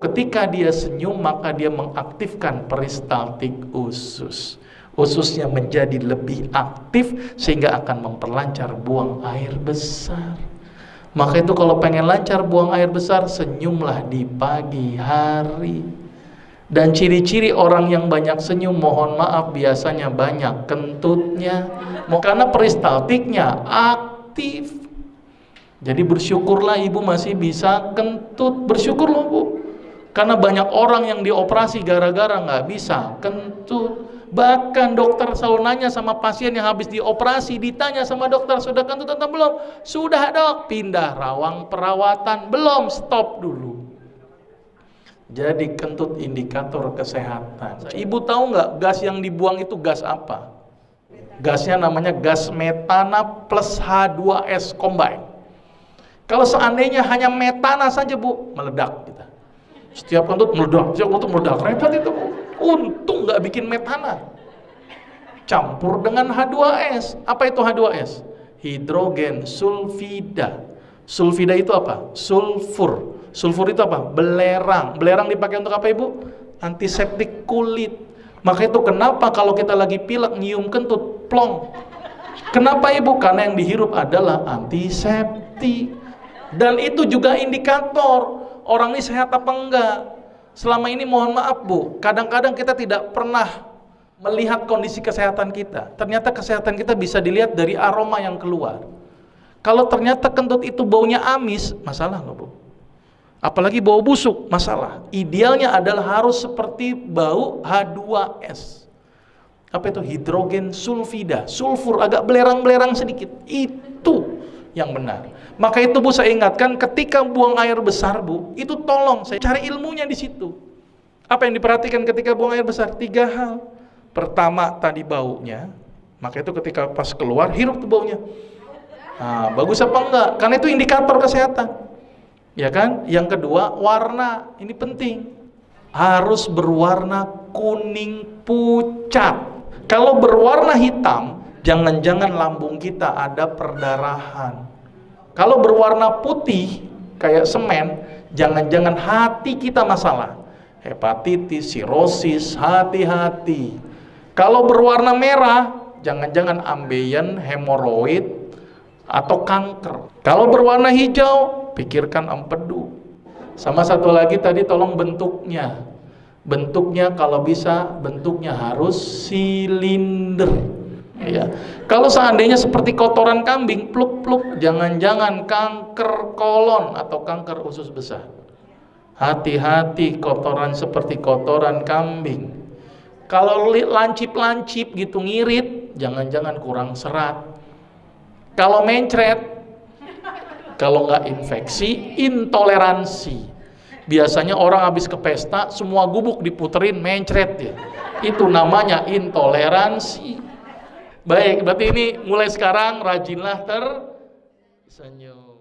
Ketika dia senyum, maka dia mengaktifkan peristaltik usus. Ususnya menjadi lebih aktif sehingga akan memperlancar buang air besar. Maka itu kalau pengen lancar buang air besar, senyumlah di pagi hari. Dan ciri-ciri orang yang banyak senyum, mohon maaf, biasanya banyak kentutnya, karena peristaltiknya aktif. Jadi bersyukurlah ibu masih bisa kentut, bersyukur loh bu, karena banyak orang yang dioperasi gara-gara nggak bisa kentut. Bahkan dokter selalu nanya sama pasien yang habis dioperasi, ditanya sama dokter, sudah kentut atau belum? Sudah dok. Pindah rawang perawatan, belum, stop dulu. Jadi kentut indikator kesehatan. Ibu tahu nggak gas yang dibuang itu gas apa? Gasnya namanya gas metana plus H2S combine. Kalau seandainya hanya metana saja bu, meledak kita. Setiap kentut meledak, setiap kentut meledak. Repot itu bu. Untung nggak bikin metana. Campur dengan H2S. Apa itu H2S? Hidrogen sulfida. Sulfida itu apa? Sulfur. Sulfur itu apa? Belerang. Belerang dipakai untuk apa ibu? Antiseptik kulit. Maka itu kenapa kalau kita lagi pilek nyium kentut, plong. Kenapa ibu? Karena yang dihirup adalah antiseptik. Dan itu juga indikator orang ini sehat apa enggak. Selama ini mohon maaf bu, kadang-kadang kita tidak pernah melihat kondisi kesehatan kita. Ternyata kesehatan kita bisa dilihat dari aroma yang keluar. Kalau ternyata kentut itu baunya amis, masalah nggak bu? Apalagi bau busuk, masalah. Idealnya adalah harus seperti bau H2S. Apa itu? Hidrogen sulfida. Sulfur agak belerang-belerang sedikit. Itu yang benar. Maka itu bu, saya ingatkan ketika buang air besar bu, itu tolong saya cari ilmunya di situ. Apa yang diperhatikan ketika buang air besar? 3 hal. Pertama tadi baunya. Maka itu ketika pas keluar hirup tuh baunya. Nah, bagus apa enggak? Karena itu indikator kesehatan. Ya kan? Yang kedua, warna. Ini penting. Harus berwarna kuning pucat. Kalau berwarna hitam, jangan-jangan lambung kita ada perdarahan. Kalau berwarna putih kayak semen, jangan-jangan hati kita masalah. Hepatitis, sirosis, hati-hati. Kalau berwarna merah, jangan-jangan ambeien, hemoroid, atau kanker. Kalau berwarna hijau, pikirkan empedu. Sama satu lagi tadi tolong bentuknya. Bentuknya kalau bisa bentuknya harus silinder. Ya. Kalau seandainya seperti kotoran kambing, pluk-pluk, jangan-jangan kanker kolon atau kanker usus besar. Hati-hati kotoran seperti kotoran kambing. Kalau lancip-lancip gitu ngirit, jangan-jangan kurang serat. Kalau mencret, kalau nggak infeksi, intoleransi. Biasanya orang habis ke pesta, semua gubuk diputerin, mencret ya. Itu namanya intoleransi. Baik, berarti ini mulai sekarang rajinlah tersenyum.